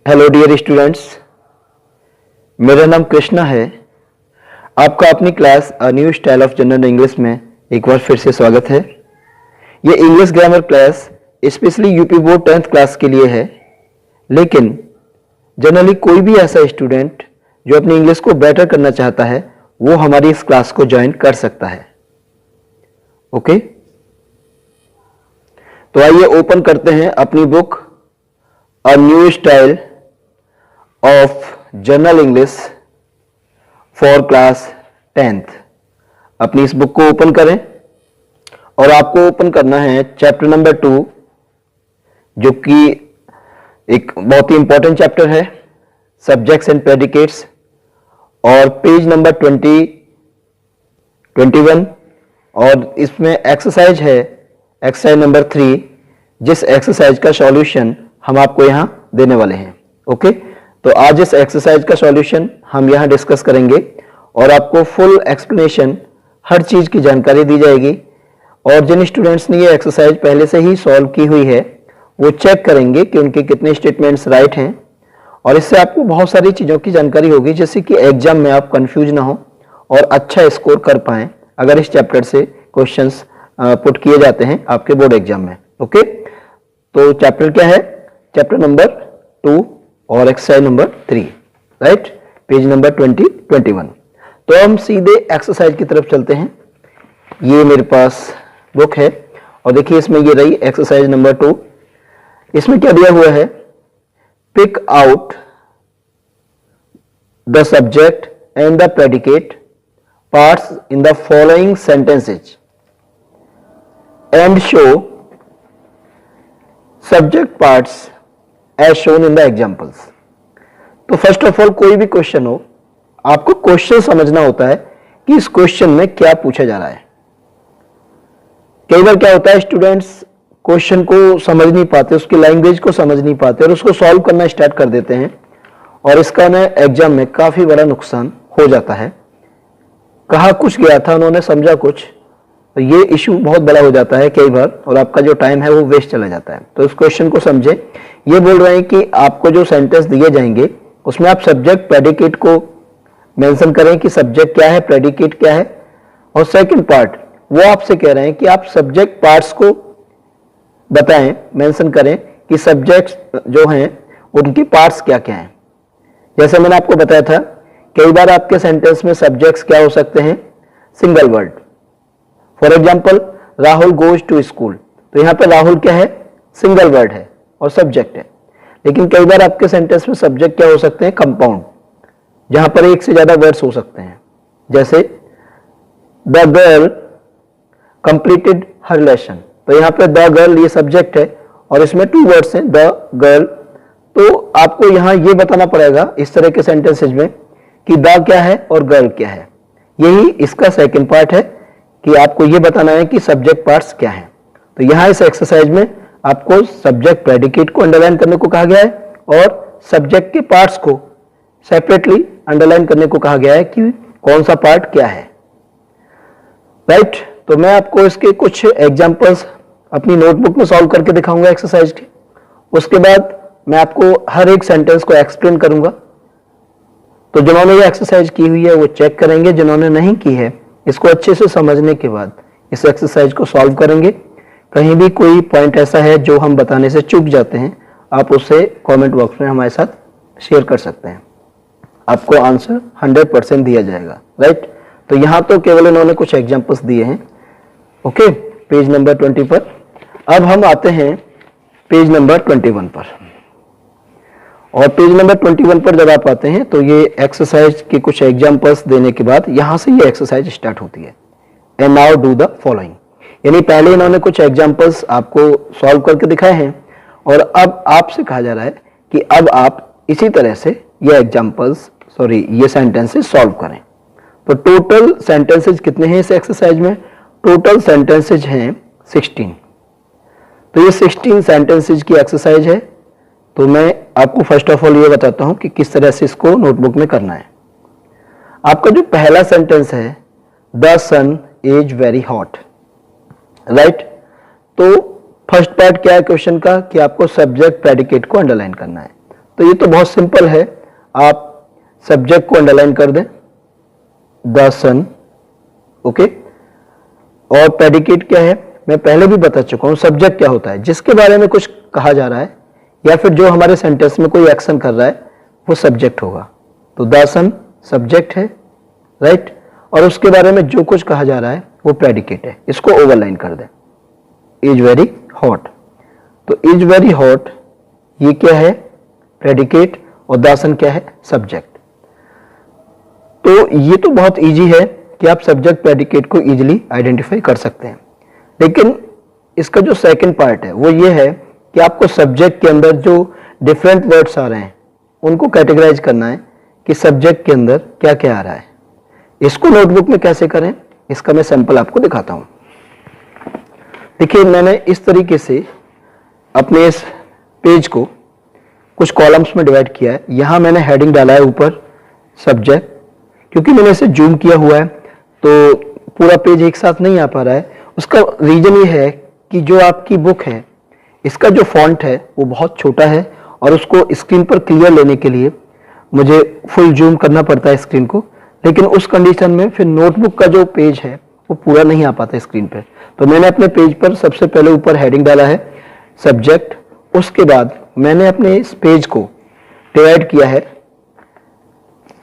Hello dear students, मेरा नाम कृष्णा है। आपका अपनी class a new style of general English में एक बार फिर से स्वागत है। ये English grammar class specially UP board 10th class के लिए है, लेकिन जनरली कोई भी ऐसा स्टूडेंट जो अपनी इंग्लिश को बेटर करना चाहता है वो हमारी इस क्लास को ज्वाइन कर सकता है। ओके, तो आइए ओपन करते हैं अपनी book a new style of general English for class 10th। अपनी इस बुक को ओपन करें और आपको ओपन करना है चैप्टर नंबर 2, जो कि एक बहुत ही इंपॉर्टेंट चैप्टर है, सब्जेक्ट्स एंड प्रेडिकेट्स, और पेज नंबर 21, और इसमें एक्सरसाइज है एक्सरसाइज नंबर 3, जिस एक्सरसाइज का सॉल्यूशन हम आपको यहां देने वाले हैं। ओके, तो आज इस एक्सरसाइज का सॉल्यूशन हम यहां डिस्कस करेंगे और आपको फुल एक्सप्लेनेशन, हर चीज की जानकारी दी जाएगी। और जिन स्टूडेंट्स ने ये एक्सरसाइज पहले से ही सॉल्व की हुई है वो चेक करेंगे कि उनके कितने स्टेटमेंट्स राइट हैं, और इससे आपको बहुत सारी चीजों की जानकारी होगी, जैसे कि एग्जाम में आप कंफ्यूज ना हो और अच्छा स्कोर कर पाएं अगर इस चैप्टर से क्वेश्चंस पुट किए जाते हैं आपके बोर्ड एग्जाम में। ओके, तो चैप्टर क्या है? चैप्टर नंबर 2 और exercise number 3, right, page number 21। तो हम सीधे एक्सरसाइज की तरफ चलते हैं। ये मेरे पास बुक है और देखिए इसमें ये रही एक्सरसाइज नंबर 2। इसमें क्या दिया हुआ है? Pick out the subject and the predicate parts in the following sentences and show subject parts as shown in the examples. तो फर्स्ट ऑफ ऑल, कोई भी क्वेश्चन हो, आपको क्वेश्चन समझना होता है कि इस क्वेश्चन में क्या पूछा जा रहा है। कई बार क्या होता है, स्टूडेंट्स क्वेश्चन को समझ नहीं पाते, उसकी लैंग्वेज को समझ नहीं पाते और उसको सॉल्व करना स्टार्ट कर देते हैं, और इसका ना एग्जाम में काफी बड़ा नुकसान हो जाता है। कहा कुछ गया था, उन्होंने समझा कुछ, तो ये इशू बहुत बड़ा हो जाता है कई बार, और आपका जो टाइम है वो वेस्ट चला जाता है। तो इस क्वेश्चन को समझे। ये बोल रहे हैं कि आपको जो सेंटेंस दिए जाएंगे उसमें आप सब्जेक्ट प्रेडिकेट को मेंशन करें कि सब्जेक्ट क्या है, प्रेडिकेट क्या है, और सेकंड पार्ट वो आपसे कह रहे हैं कि आप सब्जेक्ट पार्ट्स को बताएं, मेंशन करें कि सब्जेक्ट्स जो हैं उनकी पार्ट्स क्या क्या हैं। जैसे मैंने आपको बताया था, कई बार आपके सेंटेंस में सब्जेक्ट्स क्या हो सकते हैं? Single word. For example, Rahul goes to school, तो यहां पर राहुल क्या है? सिंगल वर्ड है और सब्जेक्ट है। लेकिन कई बार आपके सेंटेंस में सब्जेक्ट क्या हो सकते हैं? कंपाउंड, जहां पर एक से ज्यादा वर्ड्स हो सकते हैं। जैसे the girl completed her lesson, तो यहां पर द गर्ल ये सब्जेक्ट है और इसमें 2 वर्ड्स हैं, द गर्ल। तो आपको यहां ये बताना पड़ेगा इस तरह के सेंटेंसेज में कि द क्या है और गर्ल क्या है। यही इसका सेकंड पार्ट है कि आपको ये बताना है कि सब्जेक्ट पार्ट्स क्या हैं। तो यहां इस एक्सरसाइज में आपको सब्जेक्ट प्रेडिकेट को अंडरलाइन करने को कहा गया है और सब्जेक्ट के पार्ट्स को सेपरेटली अंडरलाइन करने को कहा गया है कि कौन सा पार्ट क्या है, राइट। तो मैं आपको इसके कुछ एग्जांपल्स अपनी नोटबुक में सॉल्व करके दिखाऊंगा एक्सरसाइज के। उसके बाद मैं आपको हर एक सेंटेंस को एक्सप्लेन करूंगा। तो जिन्होंने ये एक्सरसाइज की हुई है वो चेक करेंगे, जिन्होंने नहीं की है इसको अच्छे से समझने के बाद इस एक्सरसाइज को सॉल्व करेंगे। कहीं भी कोई पॉइंट ऐसा है जो हम बताने से चूक जाते हैं, आप उसे कमेंट बॉक्स में हमारे साथ शेयर कर सकते हैं, आपको आंसर 100% दिया जाएगा, राइट। तो यहां तो केवल इन्होंने कुछ एग्जांपल्स दिए हैं। ओके, पेज नंबर 20 पर। अब हम आते हैं पेज नंबर 21 पर, और पेज नंबर 21 पर जब आप आते हैं तो ये एक्सरसाइज के कुछ एग्जांपल्स देने के बाद यहां से ये एक्सरसाइज स्टार्ट होती है। And now do the following, यानी पहले इन्होंने कुछ एग्जांपल्स आपको सॉल्व करके दिखाए हैं और अब आपसे कहा जा रहा है कि अब आप इसी तरह से ये सेंटेंसेस सॉल्व करें। तो टोटल सेंटेंसेज कितने हैं इस एक्सरसाइज में? टोटल सेंटेंसेज हैं 16। तो ये 16 सेंटेंसेज की एक्सरसाइज है। तो मैं आपको फर्स्ट ऑफ ऑल ये बताता हूं कि किस तरह से इसको नोटबुक में करना है। आपका जो पहला सेंटेंस है, the sun is very hot, right. तो फर्स्ट पार्ट क्या है क्वेश्चन का कि आपको सब्जेक्ट प्रेडिकेट को अंडरलाइन करना है। तो ये तो बहुत सिंपल है, आप सब्जेक्ट को अंडरलाइन कर दें, द सन, ओके। और प्रेडिकेट क्या है, मैं पहले भी बता चुका हूं। सब्जेक्ट क्या होता है, जिसके बारे में कुछ कहा जा रहा है या फिर जो हमारे सेंटेंस में कोई एक्शन कर रहा है वो सब्जेक्ट होगा। तो द सन सब्जेक्ट है, राइट, और उसके बारे में जो कुछ कहा जा रहा है वो प्रेडिकेट है। इसको ओवरलाइन कर दें, इज वेरी हॉट। तो इज वेरी हॉट ये क्या है, प्रेडिकेट, और द सन क्या है, सब्जेक्ट। तो ये तो बहुत इजी है कि आप सब्जेक्ट प्रेडिकेट को इजीली आइडेंटिफाई कर सकते हैं। लेकिन इसका जो सेकंड पार्ट है वो ये है कि आपको सब्जेक्ट के अंदर जो डिफरेंट वर्ड्स आ रहे हैं उनको कैटेगराइज करना है कि सब्जेक्ट के अंदर क्या क्या आ रहा है। इसको नोटबुक में कैसे करें, इसका मैं सैंपल आपको दिखाता हूं। देखिए, मैंने इस तरीके से अपने इस पेज को कुछ कॉलम्स में डिवाइड किया है। यहां मैंने हेडिंग डाला है ऊपर सब्जेक्ट, क्योंकि मैंने इसे जूम किया हुआ है तो पूरा पेज एक साथ नहीं आ पा रहा है। उसका रीजन ये है कि जो आपकी बुक है इसका जो फॉन्ट है वो बहुत छोटा है और उसको स्क्रीन पर क्लियर लेने के लिए मुझे फुल जूम करना पड़ता है स्क्रीन को। लेकिन उस कंडीशन में फिर नोटबुक का जो पेज है वो पूरा नहीं आ पाता स्क्रीन पे। तो मैंने अपने पेज पर सबसे पहले ऊपर हेडिंग डाला है सब्जेक्ट। उसके बाद मैंने अपने इस पेज को डिवाइड किया है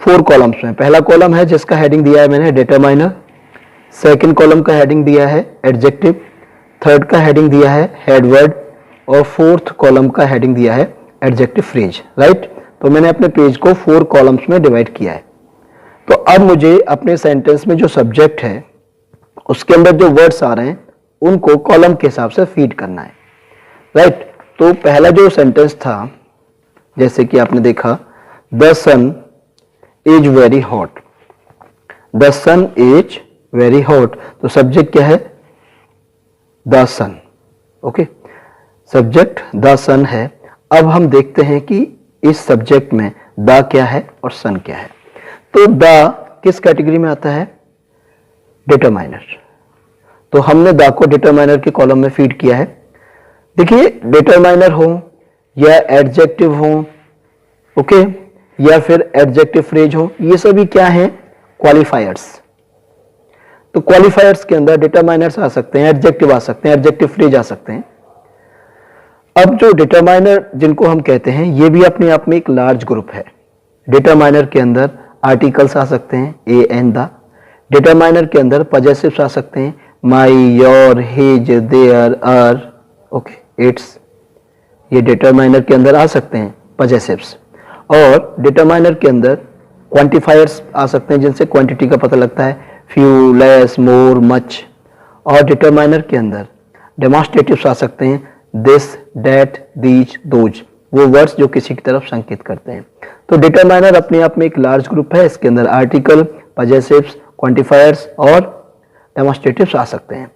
4 कॉलम्स में। पहला कॉलम है जिसका हेडिंग दिया है मैंने डिटरमाइनर, सेकंड कॉलम का हेडिंग दिया है एडजेक्टिव, थर्ड का हेडिंग दिया है हेड वर्ड, और फोर्थ कॉलम का हेडिंग दिया है एडजेक्टिव फ्रेज, राइट। तो मैंने अपने पेज को 4 कॉलम्स में डिवाइड किया है। तो अब मुझे अपने सेंटेंस में जो सब्जेक्ट है उसके अंदर जो वर्ड्स आ रहे हैं उनको कॉलम के हिसाब से फीड करना है, राइट। तो पहला जो सेंटेंस था, जैसे कि आपने देखा, the sun is very hot, the sun is very hot. तो सब्जेक्ट क्या है, the sun, okay, subject the sun है। अब हम देखते हैं कि इस सब्जेक्ट में द क्या है और सन क्या है। तो द किस कैटेगरी में आता है, डिटरमाइनर। तो हमने द को डिटरमाइनर के कॉलम में फीड किया है। देखिए, डिटरमाइनर हो या एडजेक्टिव हो, ओके, या फिर एडजेक्टिव फ्रेज हो, ये सभी क्या है, क्वालिफायर्स। तो क्वालिफायर्स के अंदर डिटरमाइनर्स आ सकते हैं, एडजेक्टिव आ सकते हैं, एडजेक्टिव फ्रेज आ सकते हैं। अब जो डिटरमाइनर जिनको हम कहते हैं ये भी अपने आप में एक लार्ज ग्रुप है। डिटरमाइनर के अंदर आर्टिकल्स आ सकते हैं, ए एंड द। डिटरमाइनर के अंदर पजेसिव्स आ सकते हैं, my, your, his, their, our, okay, its. ये डिटरमाइनर के अंदर आ सकते हैं पजेसिव्स। और डिटरमाइनर के अंदर क्वांटिफायर्स आ सकते हैं जिनसे क्वांटिटी का पता लगता है, फ्यू, लेस, मोर, मच। और डिटरमाइनर के अंदर डेमोन्स्ट्रेटिव्स आ सकते हैं, दिस, दैट, दीज, दोज, वो वर्ड्स जो किसी की तरफ संकेत करते हैं। तो डिटरमाइनर अपने आप में एक लार्ज ग्रुप है। इसके अंदर आर्टिकल, पजेसिव्स, क्वांटिफायर्स और डेमोन्स्ट्रेटिव्स आ सकते हैं।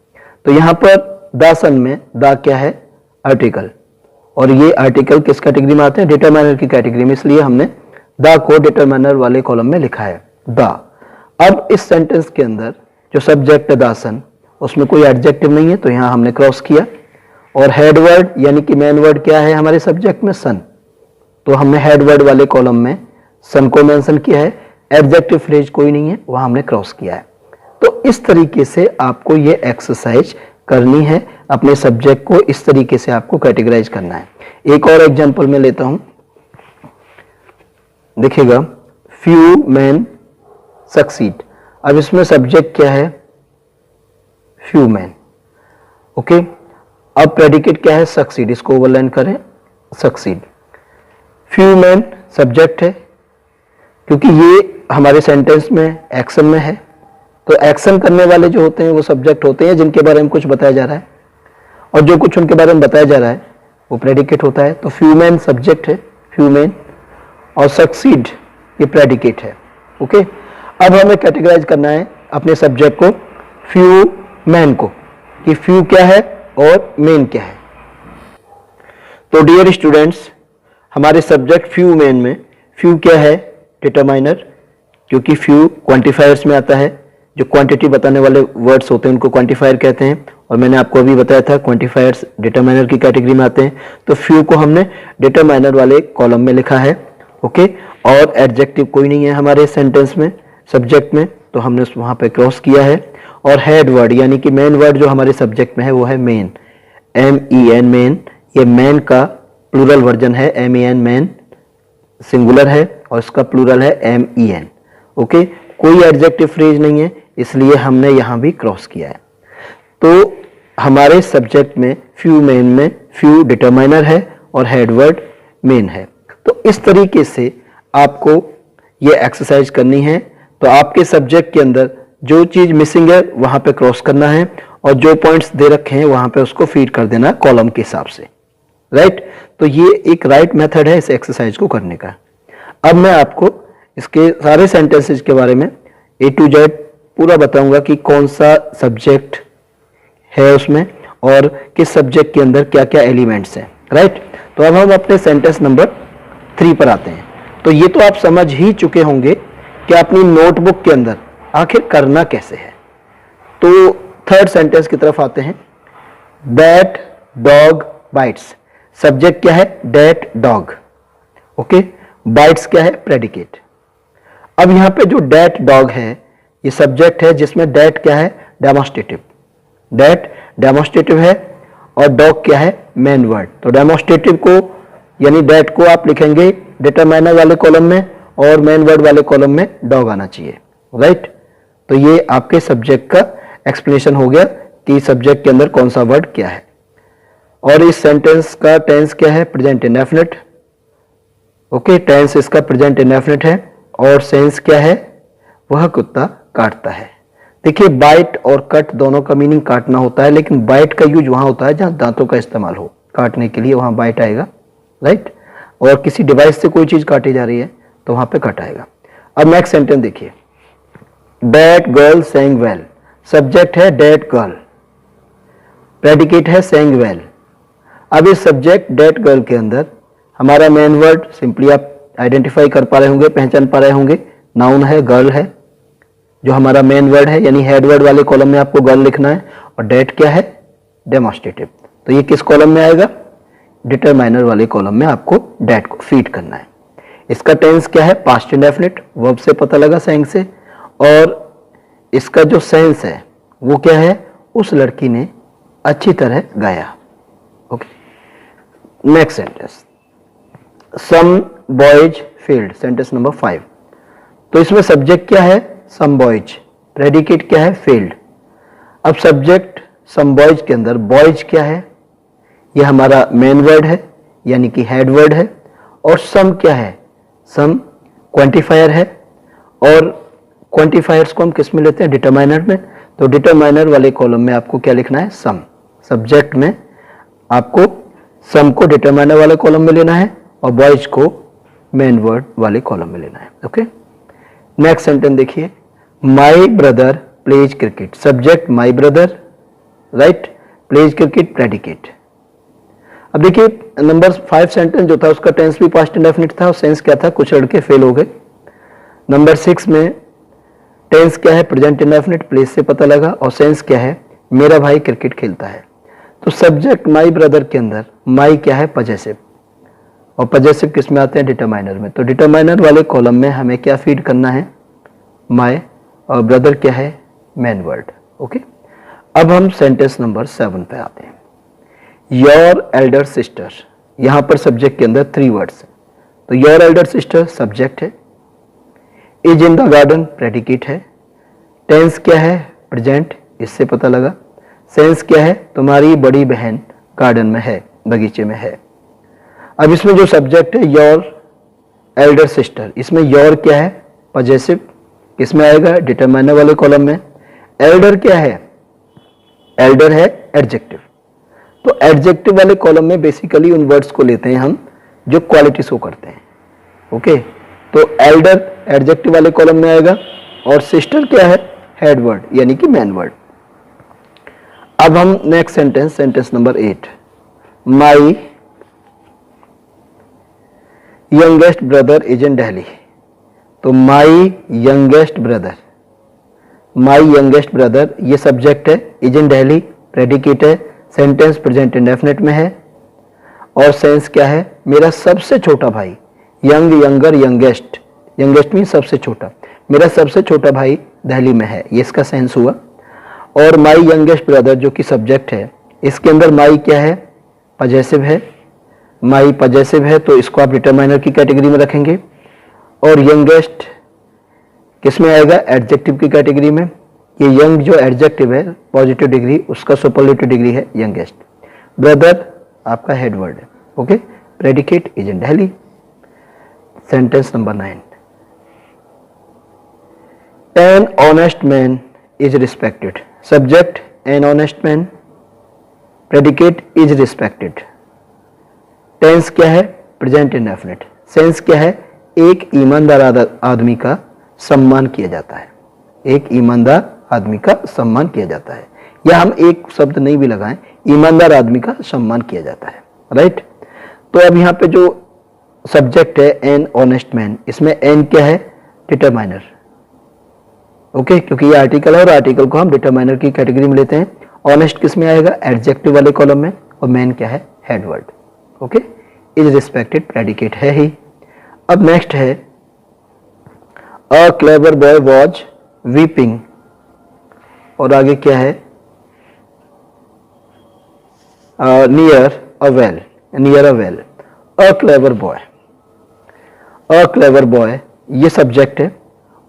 तो यहाँ पर द सन में द क्या है, आर्टिकल, और ये आर्टिकल किस कैटेगरी में आते हैं, डिटरमाइनर की कैटेगरी में, इसलिए हमने द को डिटरमाइनर वाले कॉलम में लिखा है, द। अब इस सेंटेंस के अंदर जो सब्जेक्ट है द सन, उसमें कोई एडजेक्टिव नहीं है तो यहाँ हमने क्रॉस किया। और हेड वर्ड यानी कि मेन वर्ड क्या है हमारे सब्जेक्ट में, सन, तो हमने हेड वर्ड वाले कॉलम में सन को मेंशन किया है। एडजेक्टिव फ्रेज कोई नहीं है, वहां हमने क्रॉस किया है। तो इस तरीके से आपको ये एक्सरसाइज करनी है, अपने सब्जेक्ट को इस तरीके से आपको कैटेगराइज करना है। एक और एग्जांपल मैं लेता हूं, देखिएगा, फ्यू मैन सक्सीड। अब इसमें सब्जेक्ट क्या है, फ्यू मैन, ओके। अब प्रेडिकेट क्या है, सक्सीड, इसको ओवरलाइन करें, सक्सीड। फ्यू मैन सब्जेक्ट है क्योंकि ये हमारे सेंटेंस में एक्शन में है, तो एक्शन करने वाले जो होते हैं वो सब्जेक्ट होते हैं जिनके बारे में कुछ बताया जा रहा है, और जो कुछ उनके बारे में बताया जा रहा है वो प्रेडिकेट होता है। तो फ्यू मैन सब्जेक्ट है, फ्यू मैन, और सक्सीड ये प्रेडिकेट है, ओके। अब हमें कैटेगराइज करना है अपने सब्जेक्ट को, फ्यू मैन को, कि फ्यू क्या है और मेन क्या है। तो डियर स्टूडेंट्स, हमारे सब्जेक्ट फ्यू मैन में फ्यू क्या है, डिटरमाइनर, क्योंकि फ्यू क्वांटिफायर्स में आता है, जो क्वांटिटी बताने वाले वर्ड्स होते हैं उनको क्वांटिफायर कहते हैं। और मैंने आपको अभी बताया था क्वांटिफायर्स डिटरमाइनर की कैटेगरी में आते हैं, तो फ्यू को हमने डिटरमाइनर वाले कॉलम में लिखा है, ओके। और एडजेक्टिव कोई नहीं है हमारे सेंटेंस में, सब्जेक्ट में, तो हमने वहां पे क्रॉस किया है। और हेड वर्ड यानी कि मेन वर्ड जो हमारे सब्जेक्ट में है वो है मेन, MEN, मेन। ये मैन का प्लूरल वर्जन है, MEN मैन सिंगुलर है और इसका प्लूरल है MEN, ओके। कोई एडजेक्टिव फ्रेज नहीं है, इसलिए हमने यहां भी क्रॉस किया है। तो हमारे सब्जेक्ट में फ्यू मेन में फ्यू डिटरमाइनर है और हेडवर्ड मेन है। तो इस तरीके से आपको ये एक्सरसाइज करनी है। तो आपके सब्जेक्ट के अंदर जो चीज मिसिंग है वहां पे क्रॉस करना है और जो पॉइंट्स दे रखे हैं वहां पे उसको फीड कर देना कॉलम के हिसाब से, राइट। तो ये एक राइट मेथड है इस एक्सरसाइज को करने का। अब मैं आपको इसके सारे सेंटेंसेस के बारे में A to Z पूरा बताऊंगा कि कौन सा सब्जेक्ट है उसमें और किस सब्जेक्ट के अंदर क्या क्या एलिमेंट्स हैं, राइट। तो अब हम अपने सेंटेंस नंबर 3 पर आते हैं। तो ये तो आप समझ ही चुके होंगे कि अपनी नोटबुक के अंदर आखिर करना कैसे है। तो थर्ड सेंटेंस की तरफ आते हैं। दैट डॉग बाइट्स, सब्जेक्ट क्या है, दैट डॉग, ओके। बाइट्स क्या है, प्रेडिकेट। अब यहां पे जो दैट डॉग है ये सब्जेक्ट है, जिसमें दैट क्या है, डेमोस्ट्रेटिव, दैट डेमोस्ट्रेटिव है और डॉग क्या है, मेन वर्ड। तो डेमोस्ट्रेटिव को यानी दैट को आप लिखेंगे डिटरमाइनर वाले कॉलम में और मेन वर्ड वाले कॉलम में डॉग आना चाहिए, राइट। तो ये आपके सब्जेक्ट का एक्सप्लेनेशन हो गया कि सब्जेक्ट के अंदर कौन सा वर्ड क्या है। और इस सेंटेंस का टेंस क्या है, प्रेजेंट इंडेफिनिट, ओके। टेंस इसका प्रेजेंट इंडेफिनिट है और सेंस क्या है, वह कुत्ता काटता है। देखिए बाइट और कट दोनों का मीनिंग काटना होता है, लेकिन बाइट का यूज वहां होता है जहां दांतों का इस्तेमाल हो काटने के लिए, वहां बाइट आएगा, राइट। और किसी डिवाइस से कोई चीज काटी जा रही है तो वहां पे कट आएगा। अब नेक्स्ट सेंटेंस देखिए। That girl Seng well, subject है दैट गर्ल, प्रेडिकेट है सेंग वेल। अब इस सब्जेक्ट दैट गर्ल के अंदर हमारा मेन वर्ड सिंपली आप आइडेंटिफाई कर पा रहे होंगे, पहचान पा रहे होंगे, नाउन है, गर्ल है, जो हमारा मेन वर्ड है, यानी हेड वर्ड वाले कॉलम में आपको गर्ल लिखना है। और डेट क्या है, डेमोस्ट्रेटिव। तो ये किस कॉलम में आएगा, डिटरमाइनर वाले कॉलम में आपको डेट को फीड करना है। इसका टेंस क्या है, पास्ट इंडेफिनिट, वर्ब से पता लगा, सेंग से। और इसका जो सेंस है वो क्या है, उस लड़की ने अच्छी तरह गाया, okay. Next sentence, some boys field, sentence number 5। तो इसमें सब्जेक्ट क्या है, सम बॉयज, प्रेडिकेट क्या है, फील्ड। अब सब्जेक्ट सम बॉयज के अंदर बॉयज क्या है, यह हमारा मेन वर्ड है यानी कि हेड वर्ड है। और सम क्या है, सम क्वांटिफायर है। और क्वांटिफायर्स को हम किस में लेते हैं, डिटरमाइनर में। तो डिटरमाइनर वाले कॉलम में आपको क्या लिखना है, सम। सब्जेक्ट में आपको सम को डिटरमाइनर वाले कॉलम में लेना है और बॉयज को मेन वर्ड वाले कॉलम में लेना है, ओके। नेक्स्ट सेंटेंस देखिए। My brother pledge cricket, subject my brother, right, pledge cricket, predicate. अब देखिए नंबर 5 सेंटेंस जो था उसका टेंस भी पास्ट इंडेफिनिट था और सेंस क्या था, कुछ लड़के फेल हो गए। नंबर 6 में टेंस क्या है, प्रेजेंट इंडेफिनिट, प्लेस से पता लगा। और सेंस क्या है, मेरा भाई क्रिकेट खेलता है। तो सब्जेक्ट माई ब्रदर के अंदर माई क्या है, पजेसिव, और पजेसिव किस में आते हैं, डिटरमाइनर में। तो डिटरमाइनर वाले कॉलम में हमें क्या फीड करना है, माई, और ब्रदर क्या है, मेन वर्ड, ओके। अब हम सेंटेंस नंबर 7 पे आते हैं। योर एल्डर सिस्टर, यहां पर सब्जेक्ट के अंदर 3 वर्ड्स हैं। तो योर एल्डर सिस्टर सब्जेक्ट है, is in the garden predicate है, टेंस क्या है, प्रेजेंट, इससे पता लगा। सेंस क्या है, तुम्हारी बड़ी बहन गार्डन में है, बगीचे में है। अब इसमें जो सब्जेक्ट है योर एल्डर सिस्टर, इसमें योर क्या है, पजेसिव, किसमें आएगा, डिटरमाइनर वाले कॉलम में। एल्डर क्या है, एल्डर है एडजेक्टिव। तो एडजेक्टिव वाले कॉलम में बेसिकली उन वर्ड्स को लेते हैं हम जो क्वालिटी शो करते हैं, ओके। तो एल्डर एडजेक्टिव वाले कॉलम में आएगा और सिस्टर क्या है, हेड वर्ड यानी कि मेन वर्ड। अब हम next sentence, sentence number 8, my youngest brother is in Delhi. तो माई यंगेस्ट ब्रदर, माई यंगेस्ट ब्रदर ये सब्जेक्ट है, इज इन दिल्ली प्रेडिकेट है, सेंटेंस प्रेजेंट इंडेफिनिट में है, और सेंस क्या है, मेरा सबसे छोटा भाई, young, younger, youngest, youngest mean सबसे छोटा, मेरा सबसे छोटा भाई दिल्ली में है, ये इसका सेंस हुआ। और माई यंगेस्ट ब्रदर जो कि सब्जेक्ट है, इसके अंदर माई क्या है, पजेसिव है, माई पजेसिव है, तो इसको आप डिटरमाइनर की कैटेगरी में रखेंगे। और यंगेस्ट किस में आएगा, एडजेक्टिव की कैटेगरी में। ये यंग जो एडजेक्टिव है पॉजिटिव डिग्री, उसका सुपरलेटिव डिग्री है यंगेस्ट। ब्रदर आपका हेड वर्ड है, okay. Predicate is in Delhi. Sentence number 9, an honest man is respected, subject an honest man, predicate is respected, tense क्या है, प्रेजेंट इंडेफिनिट, सेंस क्या है, एक ईमानदार आदमी का सम्मान किया जाता है, एक ईमानदार आदमी का सम्मान किया जाता है, या हम एक शब्द नहीं भी लगाएं, ईमानदार आदमी का सम्मान किया जाता है, राइट। तो अब यहाँ पे जो सब्जेक्ट है एन ऑनेस्ट मैन, इसमें एन क्या है, डिटरमाइनर, ओके, क्योंकि ये आर्टिकल है और आर्टिकल को हम डिटरमाइनर की कैटेगरी में लेते हैं। ऑनेस्ट किस में आएगा, एडजेक्टिव वाले कॉलम में, और मैन क्या है, head word, okay. Is respected predicate है ही। अब नेक्स्ट है, a clever boy was weeping, और आगे क्या है, near a well, near a well, a clever boy, a clever boy ये सब्जेक्ट है,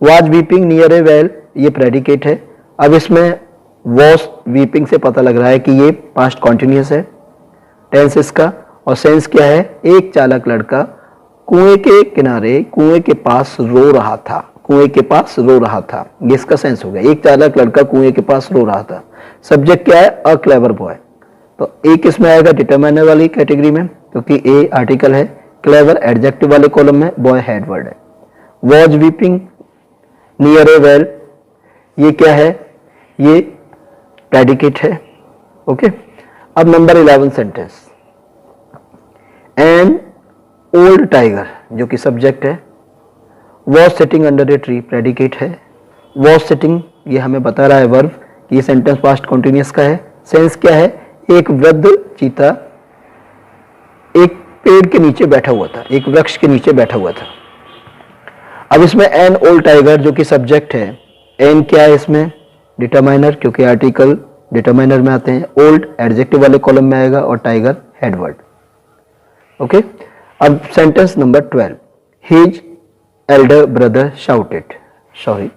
was weeping near A well ये प्रेडिकेट है। अब इसमें वॉज वीपिंग से पता लग रहा है कि ये पास्ट कॉन्टिन्यूस है, टेंस इसका, और सेंस क्या है, एक चालाक लड़का कुएं के किनारे कुएं के पास रो रहा था, कुएं के पास रो रहा था, ये इसका सेंस हो गया, एक चालाक लड़का कुएं के पास रो रहा था। सब्जेक्ट क्या है, अ क्लेवर बॉय, तो ए किसमें आएगा, डिटरमाइनर वाली कैटेगरी में, क्योंकि ए आर्टिकल है, क्लेवर एडजेक्टिव वाले कॉलम में, बॉय हेड वर्ड है। Was weeping near A well ये क्या है, ये प्रेडिकेट है, ओके। अब number 11 sentence, an old tiger जो कि सब्जेक्ट है, was sitting under a tree predicate है। वॉज सिटिंग ये हमें बता रहा है वर्ब कि ये सेंटेंस पास्ट कॉन्टिन्यूअस का है। सेंस क्या है, एक वृद्ध चीता एक पेड़ के नीचे बैठा हुआ था, एक वृक्ष के नीचे बैठा हुआ था। अब इसमें एन ओल्ड टाइगर जो कि सब्जेक्ट है, एन क्या है इसमें, डिटरमाइनर, क्योंकि आर्टिकल डिटरमाइनर में आते हैं, ओल्ड एडजेक्टिव वाले कॉलम में आएगा, और टाइगर हेड वर्ड, ओके। अब sentence number 12, his Elder brother shouted, sorry,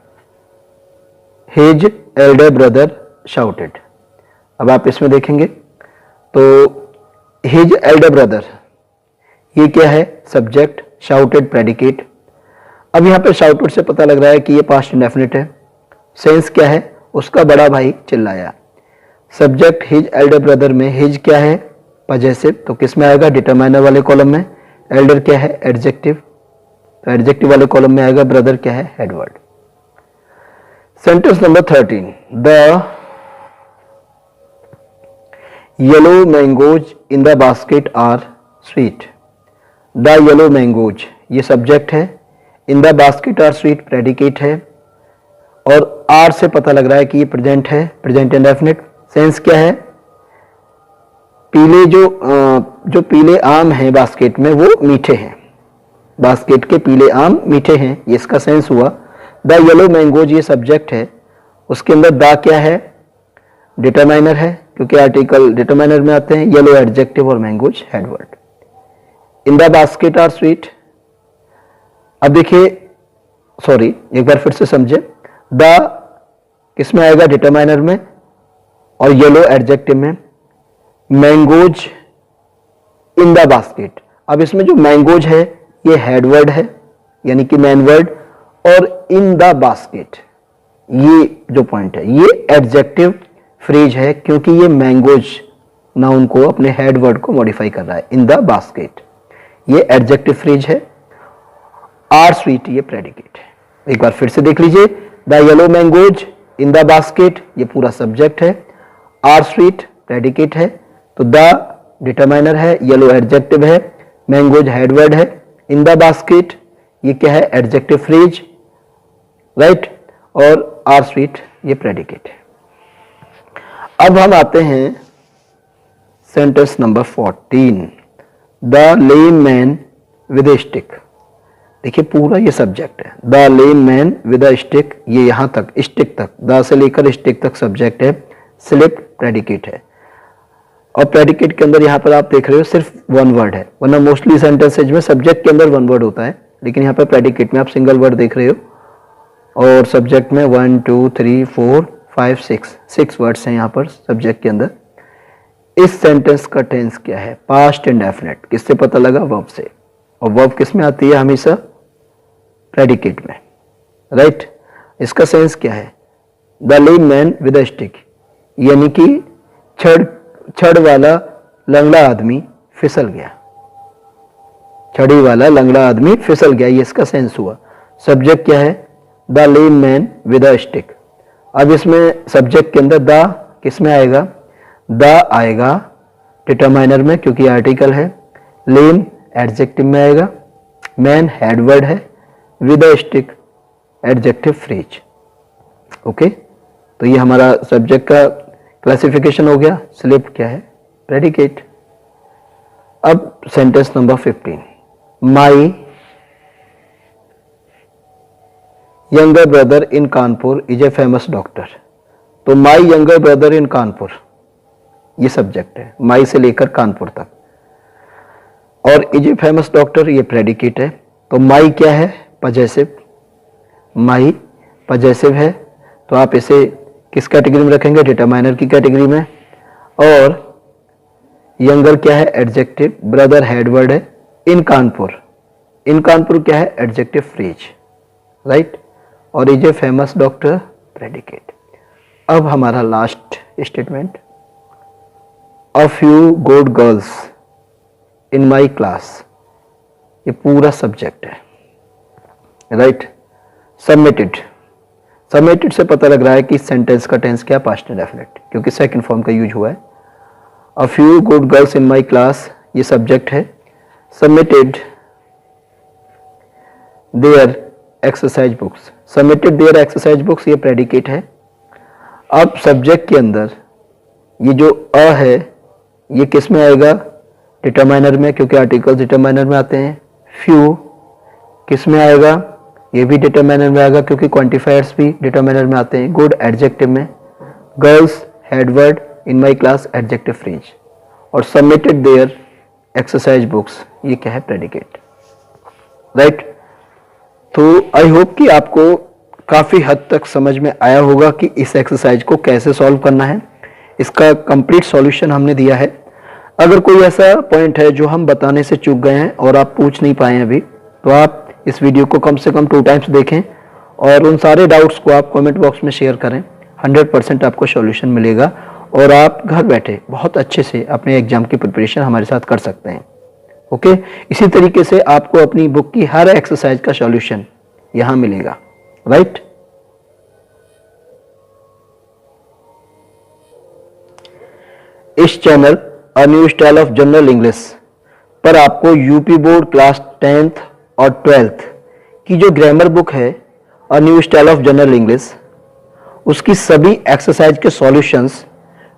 his Elder brother shouted. अब आप इसमें देखेंगे तो हिज एल्डर ब्रदर ये क्या है, सब्जेक्ट, शाउटेड प्रेडिकेट। अब यहाँ पे शाउटेड से पता लग रहा है कि ये पास्ट इंडेफिनिट है। सेंस क्या है, उसका बड़ा भाई चिल्लाया। सब्जेक्ट हिज एल्डर ब्रदर में हिज क्या है, पजेसिव, तो किस में आएगा, डिटरमाइनर वाले कॉलम में। एल्डर क्या है, एडजेक्टिव, तो एडजेक्टिव वाले कॉलम में आएगा। ब्रदर क्या है, head word. Sentence number 13, the yellow mangoes in the basket are sweet. The yellow mangoes ये सब्जेक्ट है, in the basket are sweet predicate है, और आर से पता लग रहा है कि ये प्रेजेंट है, प्रेजेंट इंडेफिनिट। सेंस क्या है, पीले जो पीले आम हैं बास्केट में वो मीठे हैं, बास्केट के पीले आम मीठे हैं, ये इसका सेंस हुआ। द येलो मैंगोज ये सब्जेक्ट है, उसके अंदर द क्या है, डिटरमाइनर है, क्योंकि आर्टिकल डिटरमाइनर में आते हैं। येलो एडजेक्टिव और mangoes head word. In the basket are sweet, अब देखिए, सॉरी एक बार फिर से समझे, द किसमें आएगा, डिटरमाइनर में, और येलो एडजेक्टिव में। मैंगोज इन द बास्केट, अब इसमें जो मैंगोज है ये हेड वर्ड है, यानी कि मैन वर्ड, और इन द बास्केट ये जो पॉइंट है ये एडजेक्टिव फ्रेज है, क्योंकि ये मैंगोज नाउन को अपने हेड वर्ड को मॉडिफाई कर रहा है। इन द बास्केट ये एडजेक्टिव फ्रेज है, आर स्वीट ये प्रेडिकेट है। एक बार फिर से देख लीजिए, the yellow mangoes in the basket ये पूरा सब्जेक्ट है, आर स्वीट प्रेडिकेट है, तो द डिटरमाइनर है, येलो एडजेक्टिव है, मैंगोज हेड वर्ड है, इन द बास्केट ये क्या है, एडजेक्टिव फ्रेज, राइट, और आर स्वीट ये प्रेडिकेट है। अब हम आते हैं sentence number 14, the lame man with A stick. देखिए पूरा ये सब्जेक्ट है, the lame man with a stick, ये यहां तक स्टिक तक, द से लेकर स्टिक तक सब्जेक्ट है, स्लिप प्रेडिकेट है। और प्रेडिकेट के अंदर यहाँ पर आप देख रहे हो सिर्फ वन वर्ड है, वरना मोस्टली सेंटेंसेज में सब्जेक्ट के अंदर वन वर्ड होता है, लेकिन यहाँ पर प्रेडिकेट में आप सिंगल वर्ड देख रहे हो और सब्जेक्ट में 1 2 3 4 5 6 वर्ड्स हैं यहाँ पर सब्जेक्ट के अंदर। इस सेंटेंस का टेंस क्या है? Past indefinite. किससे पता लगा? वर्ब से। और वर्ब किस में आती है? हमेशा प्रेडिकेट में, राइट। इसका सेंस क्या है? The lame man with a stick, यानी कि छड़ वाला लंगड़ा आदमी फिसल गया, छड़ी वाला लंगड़ा आदमी फिसल गया, ये इसका सेंस हुआ। सब्जेक्ट क्या है? The lame man with a stick. अब इसमें सब्जेक्ट के अंदर द किस में आएगा? द आएगा डिटरमाइनर में क्योंकि आर्टिकल है, लेम एडजेक्टिव में आएगा, मैन हेड वर्ड है, with a stick adjective phrase. Okay, तो ये हमारा सब्जेक्ट का क्लासिफिकेशन हो गया। स्लिप क्या है? प्रेडिकेट। अब sentence number 15, my younger brother in Kanpur is a famous doctor. तो my younger brother in Kanpur ये सब्जेक्ट है, माई से लेकर कानपुर तक, और इज ए फेमस डॉक्टर ये प्रेडिकेट है। तो माई क्या है? पजेसिव। माई पजेसिव है, तो आप इसे किस कैटेगरी में रखेंगे? डिटरमाइनर की कैटेगरी में। और यंगर क्या है? एडजेक्टिव। ब्रदर हेड वर्ड है। इन कानपुर क्या है? Adjective phrase, right. और is a famous doctor predicate. अब हमारा last statement, a few good girls in my class, ये पूरा सब्जेक्ट है, राइट। सबमिटेड से पता लग रहा है कि इस सेंटेंस का टेंस क्या? पास्ट इंडेफिनिट, क्योंकि सेकंड फॉर्म का यूज हुआ है। अ few good girls in my class ये सब्जेक्ट है। सबमिटेड देयर एक्सरसाइज बुक्स, ये प्रेडिकेट है। अब सब्जेक्ट के अंदर ये जो अ है ये किस में आएगा? डिटरमाइनर में, क्योंकि आर्टिकल्स डिटरमाइनर में आते हैं। फ्यू किस में आएगा? ये भी डिटरमाइनर में आएगा, क्योंकि क्वांटिफायर्स भी डिटरमाइनर में आते हैं। गुड एडजेक्टिव में, girls headword, in my class adjective phrase, और सबमिटेड देयर एक्सरसाइज बुक्स ये क्या है? Predicate, right. तो आई होप कि आपको काफी हद तक समझ में आया होगा कि इस एक्सरसाइज को कैसे सॉल्व करना है। इसका कंप्लीट सॉल्यूशन हमने दिया है। अगर कोई ऐसा पॉइंट है जो हम बताने से चूक गए हैं और आप पूछ नहीं पाए अभी, तो आप इस वीडियो को कम से कम 2 टाइम्स देखें और उन सारे डाउट्स को आप कमेंट बॉक्स में शेयर करें। 100% आपको सॉल्यूशन मिलेगा और आप घर बैठे बहुत अच्छे से अपने एग्जाम की प्रिपरेशन हमारे साथ कर सकते हैं। ओके, इसी तरीके से आपको अपनी बुक की हर एक्सरसाइज का सॉल्यूशन यहां मिलेगा, राइट। इस channel a new style of general English पर आपको यूपी बोर्ड क्लास 10th और 12th की जो ग्रामर बुक है a new style of general English, उसकी सभी एक्सरसाइज के सॉल्यूशंस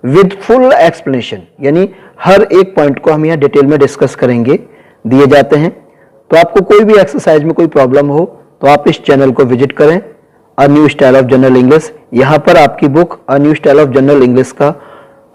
विद फुल एक्सप्लेनेशन, यानी हर एक पॉइंट को हम यहाँ डिटेल में डिस्कस करेंगे, दिए जाते हैं। तो आपको कोई भी एक्सरसाइज में कोई प्रॉब्लम हो तो आप इस चैनल को विजिट करें, a new style of general English. यहाँ पर आपकी book a new style of general English का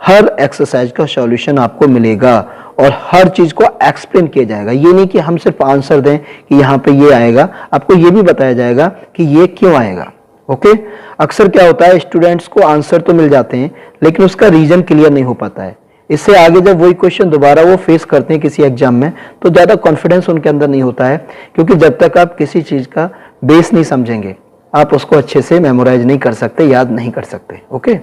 हर एक्सरसाइज का सॉल्यूशन आपको मिलेगा और हर चीज को एक्सप्लेन किया जाएगा। ये नहीं कि हम सिर्फ आंसर दें कि यहाँ पे ये आएगा, आपको ये भी बताया जाएगा कि ये क्यों आएगा। ओके, अक्सर क्या होता है, स्टूडेंट्स को आंसर तो मिल जाते हैं लेकिन उसका रीजन क्लियर नहीं हो पाता है। इससे आगे जब वही क्वेश्चन दोबारा वो फेस करते हैं किसी एग्जाम में तो ज्यादा कॉन्फिडेंस उनके अंदर नहीं होता है, क्योंकि जब तक आप किसी चीज का बेस नहीं समझेंगे आप उसको अच्छे से मेमोराइज नहीं कर सकते, याद नहीं कर सकते। ओके,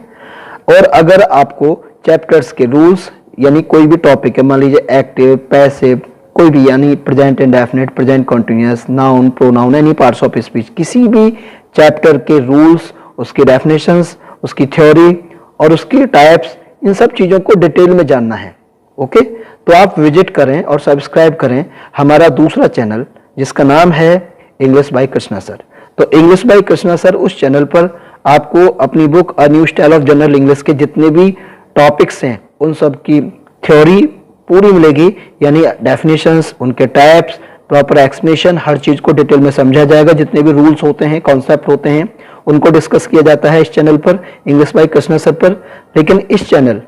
और अगर आपको चैप्टर्स के रूल्स यानी कोई भी टॉपिक है, मान लीजिए एक्टिव, पैसिव, कोई भी, यानी present indefinite, present continuous, noun, pronoun, any parts of speech, किसी भी चैप्टर के रूल्स, उसकी डेफिनेशंस, उसकी थ्योरी और उसकी टाइप्स, इन सब चीजों को डिटेल में जानना है। ओके, तो आप विजिट करें और सब्सक्राइब करें हमारा दूसरा चैनल जिसका नाम है इंग्लिश बाय कृष्णा सर। तो इंग्लिश बाय कृष्णा सर, उस चैनल पर आपको अपनी book a new style of general English के जितने भी टॉपिक्स हैं उन सब की थ्योरी पूरी मिलेगी, यानी डेफिनेशंस, उनके टाइप्स, प्रॉपर एक्सप्लेनेशन, हर चीज को डिटेल में समझा जाएगा। जितने भी रूल्स होते हैं, कॉन्सेप्ट होते हैं, उनको डिस्कस किया जाता है इस चैनल पर, इंग्लिश बाय कृष्णा सर पर। लेकिन इस चैनल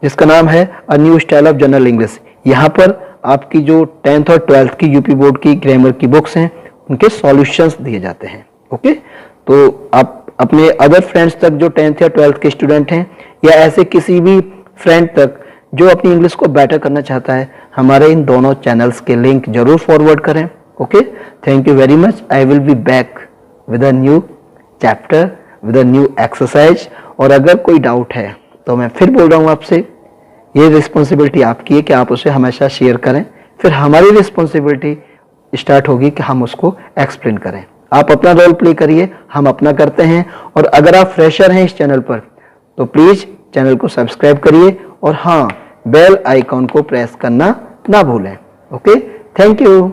जिसका नाम है a new style of general English, यहाँ पर आपकी जो 10th और 12th की यूपी बोर्ड की ग्रामर की बुक्स हैं उनके सॉल्यूशंस दिए जाते हैं। ओके, तो आप अपने अदर फ्रेंड्स तक जो 10th या 12th के स्टूडेंट हैं, या ऐसे किसी भी फ्रेंड तक जो अपनी इंग्लिश को बेटर करना चाहता है, हमारे इन दोनों चैनल्स के लिंक जरूर फॉरवर्ड करें। Okay, thank you very much. I will be back with a new chapter, with a new exercise. और अगर कोई डाउट है तो मैं फिर बोल रहा हूँ आपसे, ये रिस्पॉन्सिबिलिटी आपकी है कि आप उसे हमेशा शेयर करें, फिर हमारी रिस्पॉन्सिबिलिटी स्टार्ट होगी कि हम उसको एक्सप्लेन करें। आप अपना रोल प्ले करिए, हम अपना करते हैं। और अगर आप फ्रेशर हैं इस चैनल पर तो प्लीज चैनल को सब्सक्राइब करिए, और हाँ, बेल आइकॉन को प्रेस करना ना भूलें। Okay, thank you.